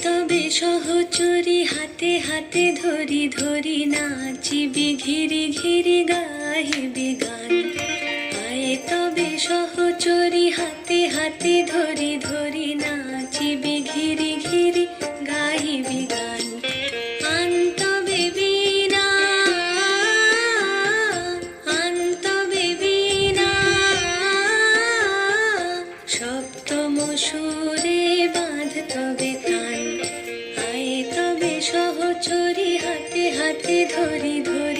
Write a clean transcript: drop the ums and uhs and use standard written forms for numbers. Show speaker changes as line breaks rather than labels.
তবে সহচরী হাতে হাতে ধরি ধরি নাচিবি ঘিরি ঘিরি গাহিবি গান। আয় তবে সহচরী হাতে হাতে ধরি ধরি নাচিবি ঘিরি ঘিরি গাহিবি গান। আন তবে বীণা আন তবে বীণা সপ্তম সুরে বাঁধ তবে কান। আয় তবে সহচরী হাতে হাতে ধরি ধরি